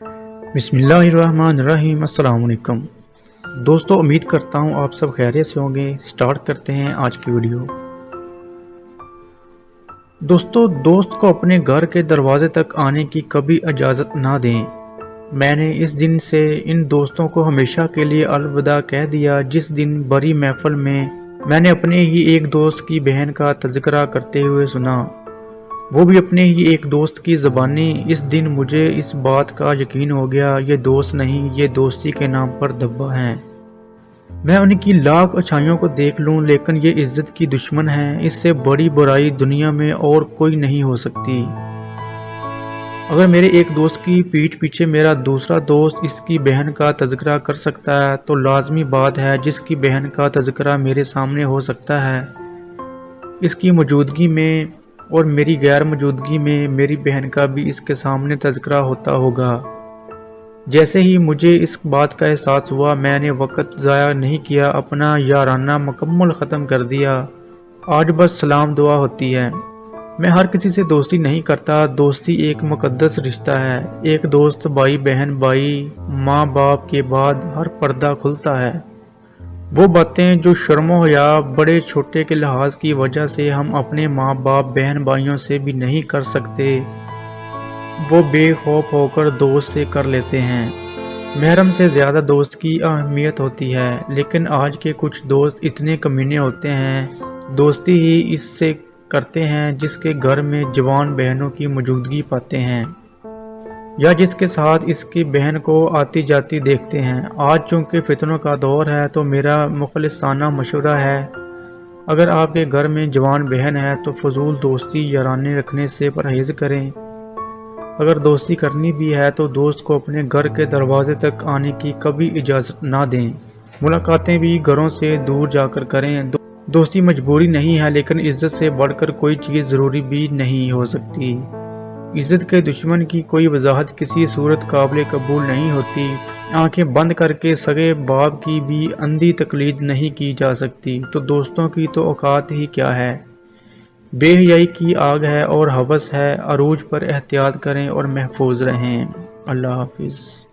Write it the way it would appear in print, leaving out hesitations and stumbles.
بسم اللہ الرحمن الرحیم۔ السلام علیکم دوستو، امید کرتا ہوں آپ سب خیریت سے ہوں گے۔ سٹارٹ کرتے ہیں آج کی ویڈیو۔ دوستو، دوست کو اپنے گھر کے دروازے تک آنے کی کبھی اجازت نہ دیں۔ میں نے اس دن سے ان دوستوں کو ہمیشہ کے لیے الوداع کہہ دیا جس دن بڑی محفل میں نے اپنے ہی ایک دوست کی بہن کا تذکرہ کرتے ہوئے سنا، وہ بھی اپنے ہی ایک دوست کی زبانی۔ اس دن مجھے اس بات کا یقین ہو گیا، یہ دوست نہیں، یہ دوستی کے نام پر دھبا ہیں۔ میں ان کی لاکھ اچھائیوں کو دیکھ لوں لیکن یہ عزت کی دشمن ہیں۔ اس سے بڑی برائی دنیا میں اور کوئی نہیں ہو سکتی۔ اگر میرے ایک دوست کی پیٹھ پیچھے میرا دوسرا دوست اس کی بہن کا تذکرہ کر سکتا ہے تو لازمی بات ہے جس کی بہن کا تذکرہ میرے سامنے ہو سکتا ہے، اس کی موجودگی میں اور میری غیر موجودگی میں میری بہن کا بھی اس کے سامنے تذکرہ ہوتا ہوگا۔ جیسے ہی مجھے اس بات کا احساس ہوا، میں نے وقت ضائع نہیں کیا، اپنا یارانہ مکمل ختم کر دیا۔ آج بس سلام دعا ہوتی ہے۔ میں ہر کسی سے دوستی نہیں کرتا۔ دوستی ایک مقدس رشتہ ہے۔ ایک دوست، بھائی بہن، بھائی ماں باپ کے بعد ہر پردہ کھلتا ہے۔ وہ باتیں جو شرم و حیا، بڑے چھوٹے کے لحاظ کی وجہ سے ہم اپنے ماں باپ، بہن بھائیوں سے بھی نہیں کر سکتے، وہ بے خوف ہو کر دوست سے کر لیتے ہیں۔ محرم سے زیادہ دوست کی اہمیت ہوتی ہے، لیکن آج کے کچھ دوست اتنے کمینے ہوتے ہیں، دوستی ہی اس سے کرتے ہیں جس کے گھر میں جوان بہنوں کی موجودگی پاتے ہیں یا جس کے ساتھ اس کی بہن کو آتی جاتی دیکھتے ہیں۔ آج چونکہ فتنوں کا دور ہے تو میرا مخلصانہ مشورہ ہے، اگر آپ کے گھر میں جوان بہن ہے تو فضول دوستی یارانے رکھنے سے پرہیز کریں۔ اگر دوستی کرنی بھی ہے تو دوست کو اپنے گھر کے دروازے تک آنے کی کبھی اجازت نہ دیں۔ ملاقاتیں بھی گھروں سے دور جا کر کریں۔ دوستی مجبوری نہیں ہے لیکن عزت سے بڑھ کر کوئی چیز ضروری بھی نہیں ہو سکتی۔ عزت کے دشمن کی کوئی وضاحت کسی صورت قابل قبول نہیں ہوتی۔ آنکھیں بند کر کے سگے باپ کی بھی اندھی تقلید نہیں کی جا سکتی، تو دوستوں کی تو اوقات ہی کیا ہے۔ بے حیائی کی آگ ہے اور ہوس ہے، عروج پر احتیاط کریں اور محفوظ رہیں۔ اللہ حافظ۔